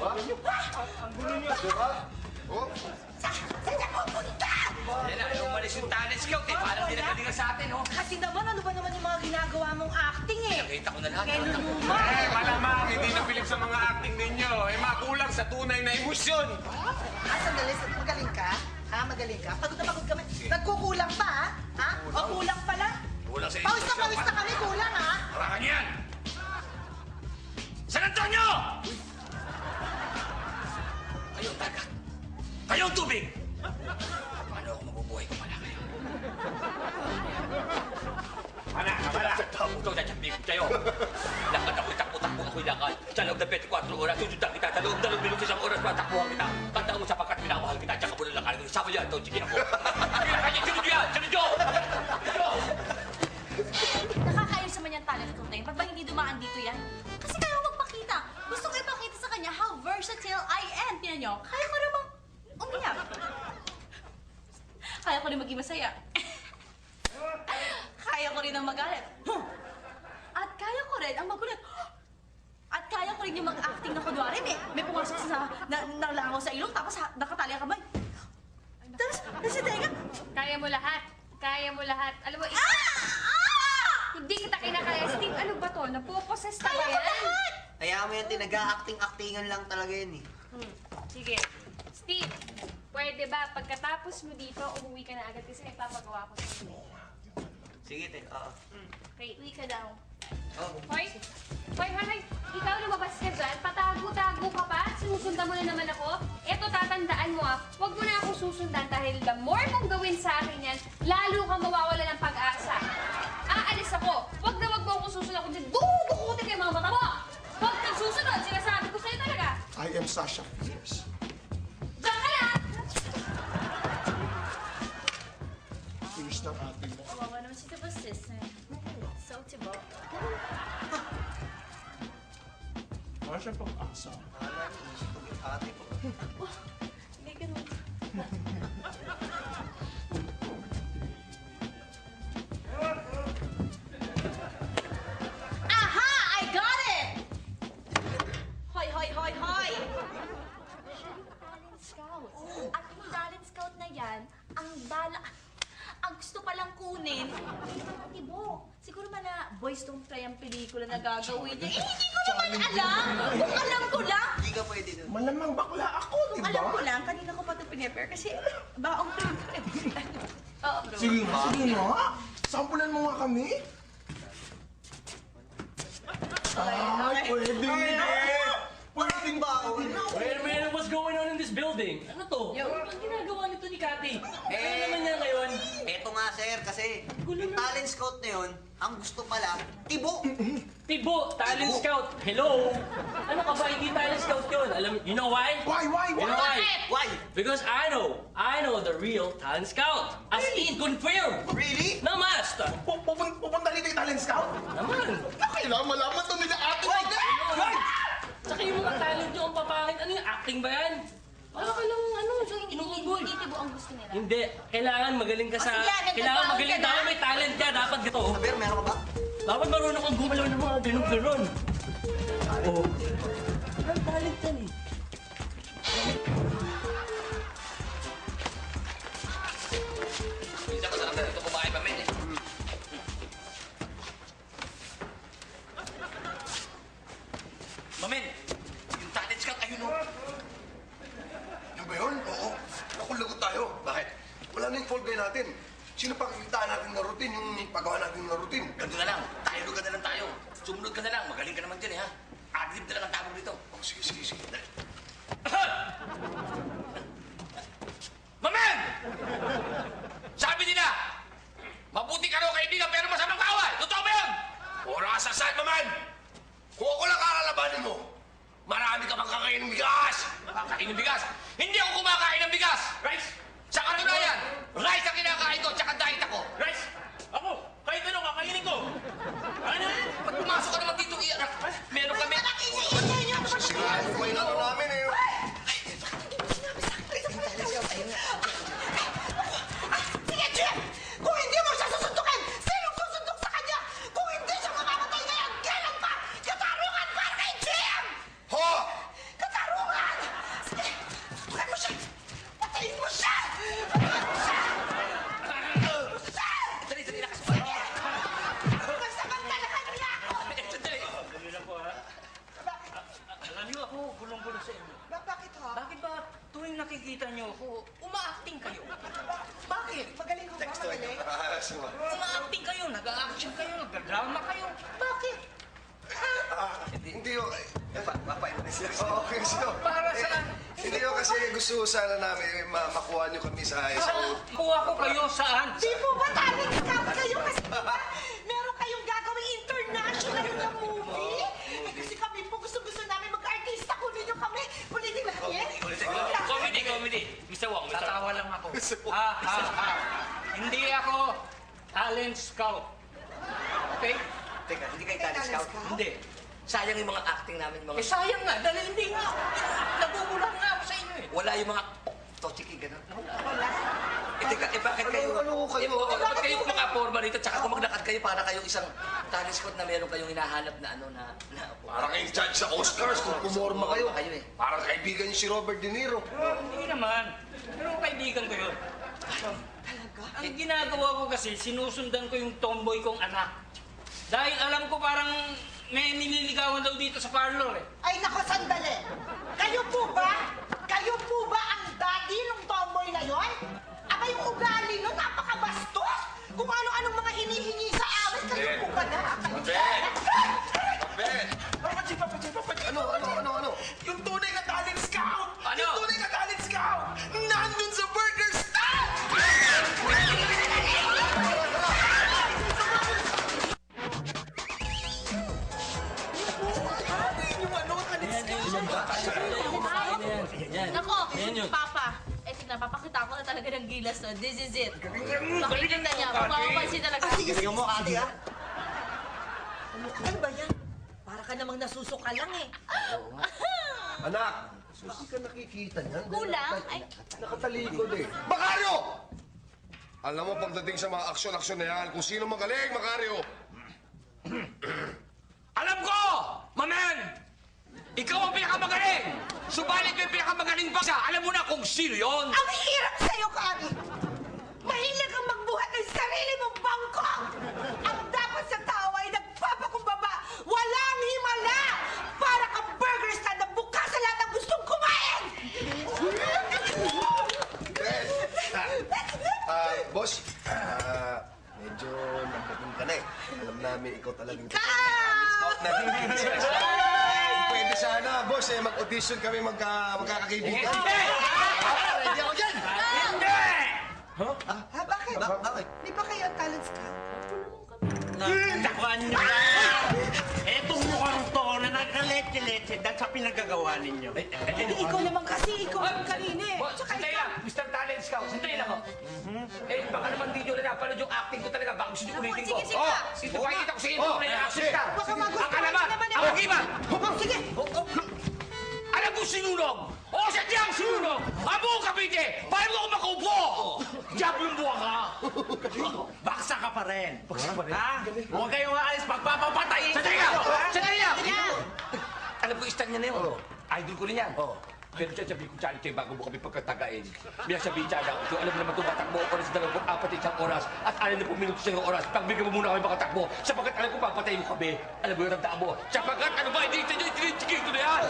Ang gulo niyo, di ba? Oh? Saan niya pupunta? Yan na, umalis yung talent scout eh. Parang dinagalingan sa atin, oh. Kasi naman, ano ba naman yung mga ginagawa mong acting eh? Nakita ko na lahat. Kaya luluma. Malamang hindi nabilib sa mga acting ninyo. Makulang sa tunay na emosyon. Sandali, magaling ka? Magaling ka? Pagod na pagod kami. Nagkukulang pa, ha? O kulang pala? Kulang sa Pawis na kami, kulang, ha? Harangan yan! San Antonio! Kayong dagat. Kayong tubig! Paano ako mabubuhay kung wala kayo? Wala! Ikaw na tiyambing kayo. Lakad ako'y takbo-takbo ako'y lakad. Sa loob ng 24 oras, susundan kita. Sa loob ng 2 minutos isang oras, matakbuhan kita. Tanda mo sapagkat minamahal kita. Tsaka mo na lang kanin. Sama yan, ito, sige ako. Kaya sunod yan! Sunod yun! Nakakayos naman yung talent ko na yun. Pag ba hindi dumaan dito yan? Kasi kaya ko magpakita. Gusto ko ipakita sa kanya how versatile I am. Tinan nyo, kaya ko namang umiyak. Kaya ko rin maging masaya. Kaya ko rin ang magalit. At kaya ko rin ang magulat. At kaya ko rin yung mag-acting na kunwari. May pumasok sa nalangaw sa ilong tapos nakatali ang kamay. Tapos, nasa tenga. Kaya mo lahat. Kaya mo lahat. Alam mo, hindi kita kinakaya. Steve, ano ba to? Napoposes na ba yan? Kaya mo yan, nag-a-acting-actingan lang talaga yan eh. Sige. Steve, pwede ba pagkatapos mo dito, umuwi ka na agad kasi nagpapagawa ko sa iyo. Sige, te. Oo. Okay, uwi ka daw. Oh. Hoy! Hoy, hoy! Ikaw lumabas ka dyan, patago-tago ka pa, sinusundan mo na naman ako. Eto, tatandaan mo huwag mo na ako susundan dahil the more mong gawin sa akin yan, lalo kang mawawala ng pag-asa. Aalis ako. Huwag na huwag mo ako susundan kung dukutin kayo mga mata mo. Huwag kang susunod, sinasabi ko sa'yo talaga. I am Sasha Fierce. Diyan ka lang! Fierce ng ate mo. Kawawa naman si Tibo, sis. So, Tibo. Wala siyang pag-asa. Wala, iisip ko yung ate ko. Hindi ka naman. Aha! I got it! Hoy, hoy, hoy, hoy! Siya yung talent scout. At yung talent scout na yan, ang gusto palang kunin, Tibo. Siguro man na boys don't try ang pelikula na gagawin niya. Hindi ko naman alam! Kung alam ko lang! Hindi ka pwede dun. Malamang bakla ako, di Kung ba? alam ko lang, kanina ko pa ito pinipare kasi baong pinipare. Oo, bro. Sige nga. Sampulan mo nga kami. Ay, pwede. Maraming baon. Wait a minute, what's going on in this building? Ano to? Ano ginagawa nito ni Cathy? Ano naman niya ngayon? Eto nga, sir, kasi yung talent scout na yun, ang gusto pala, Tibo. Tibo, talent scout. Hello? Ano ka ba? Hindi talent scout yun. You know why? Why? You know why? Why? Because I know the real talent scout. As in, confirm. Really? Namas! Pupunta rito yung talent scout? Naman. Kailangan malaman to nila ate mo. Tsaka yung mga talent nyo ang papakit. Ano yung acting ba yan? Ano ka lang, So, hindi inuuboy. Tibo ang gusto nila. Hindi. Kailangan magaling ka sa... sige, Kailangan nagtatrabaho magaling ka na. tayo. May talent ka. Dapat gato. Aber, meron ka ba? Dapat marunong kang gumalaw ng mga ganun-ganon. Oo. Ang talent yan eh. Minsan masarap na ito kumain pa, men eh. Mamen, yung talent scout, ayun o. Yan ba yun? Oo. Naku, lagot tayo. Bakit? Wala na yung fall guy natin. Sino pa kikitaan natin na routine, yung paggawa natin na routine? Ganito na lang. Tayo ka na lang tayo. Sumunod ka na lang. Magaling ka naman dyan eh, ha? Adlib na lang ang tawag dito. Oh, sige, sige, sige. Dali. Mamen! Sabi nila, mabuti ka raw kaibigan pero masamang kaaway. Totoo ba yun? Oras sa side, maman! Kung ako lang kakalabanin mo, marami ka pang kakain ng bigas! Kakain ng bigas? Hindi ako kumakain ng bigas! Rice! Sa katunayan, rice ang kinakain ko, tsaka diet ako. Rice! Ako! Kahit ano, kakainin ko! Ano? Pag pumasok ka naman dito, meron kami. Sigurado ko yung ano namin eh. Sige, Jim! Kung hindi mo siya susundukin, sinong susundok sa kanya? Kung hindi siya mamamatay ngayon, kailan pa? Katarungan para kay Jim! Ho! Katarungan! Patay mo siya! Patayin mo siya! Dali, nakasuhan niya. Magsamantalahan niya ako! Sandali. Dali lang po, ha? Alam niyo ako, gulong-gulo sa inyo. Bakit ho? Bakit ba tuwing nakikita niyo ako, uma-acting kayo? Bakit? Magaling ho ba? Magaling? Uma-acting kayo, nag-a-action kayo, nag-drama kayo. Bakit? Hindi ko... Oo, kasi Para saan? Hindi ko kasi gusto sana namin makuha niyo kami sa high school. Kuha ko kayo saan? Di po ba talent scout kayo? Kasi diba, meron kayong gagawing international na movie? Eh, kasi kami po gusto-gusto namin mag-artista. Kunin niyo kami. Kulitin natin. Comedy. Mr. Wong, Mr. Wong. Tatawa lang ako. Hindi ako talent scout. Okay? Teka, hindi kayo talent scout? Hindi. Sayang yung mga acting namin, mga... Eh sayang nga, dahil hindi nga. Nagugulang nga ako sa inyo eh. Wala yung mga tochiki, gano'n. Wala. Teka, bakit kayo... Ano kayo? Ba't kayo mga forma rito? Tsaka kung maglakad kayo para kayong isang talent scout na meron kayong hinahanap na ano na... Parang kayong judge sa Oscars kung pumorma kayo. kayo eh. Parang kaibigan niyo si Robert De Niro. Hindi naman. Pero kaibigan ko yun. Talaga? Ang ginagawa ko kasi, sinusundan ko yung tomboy kong anak. Dahil alam ko parang may nililigawan daw dito sa parlor eh. Ay, nako, sandali. Kayo po ba? Kayo po ba ang daddy ng tomboy na yon? Aba, yung ugali nun, napakabastos. Kung ano-anong mga hinihingi sa amin, kayo po ba na? Ano? Yung tunay na talent scout! Ano? Yung tunay na talent scout! Nandun sa burger stand! Yung ano, talent scout! Nako, Papa. Eh, tignan, papakita ko na talaga ng gilas to. This is it. Makikita niya, mapapansin talaga. Sige, mo, ate, ha? Ano ba yan? Para ka namang nasusuka lang eh. Anak, hindi ka nakikita niyan. Kulang? Ay. Nakatalikod eh. Macario! Alam mo, pagdating sa mga aksyon-aksyon na yan, kung sino magaling, Macario. Alam ko! Mamen! Ikaw ang pinakamagaling! Subalit may pinakamagaling pa siya! Alam mo na kung sino yun! Ang hirap sa'yo, Kari! Mahilig kang magbuhat ng sarili mong bangko! Ang dapat sa tao ay nagpapakumbaba! Walang himala! Para kang burger stand na bukas sa lahat ng gustong kumain! Boss, medyo nagdating ka na eh. Alam namin ikaw talagang Scout na. Pwede sana, boss, mag-audition kami magkakakaibigan. Ready ako dyan! Ha, bakit? Bakit? Di ba kayo ang talent scout? Takuan niyo na! Etong mukhang to na nagkaletse-letse dahil sa pinagagawa ninyo. Ikaw naman kasi, ikaw ang kanina eh. Tsaka Sandali ikaw. lang, Mr. Talent Scout. Sandali lang, oh. Eh, baka naman di nyo na napanood yung acting ko talaga. Baka gusto nyo ulitin ko. Sige. Ito, pakikita ko sa inyo na yung action star. Baka magustuhan Ang alamat, naman eh. ang akibat. Sige. Alam mo sinunog! O sadyang sinunog! Abo Cavite! Paano ako makaupo? Diablong buwan ka! Baksa ka pa rin. Ha? Huwag kayong aalis, pagpapapatayin. Sandali lang! Sandali lang! Alam ko, istan niya na yun. Idol ko rin yan. Pero siya sabihin ko, Charlie, bago mo kami pagkatagain. Bilang sabihin siya na, so, alam mo naman tumatakbo ako na sa 24 oras at 6 minuto sa oras. Pagbigyan mo muna kami makatakbo. Sapagkat alam ko, papatayin mo kami. Alam mo yung tandaan mo. Sapagkat, ano ba, hindi ito na yan!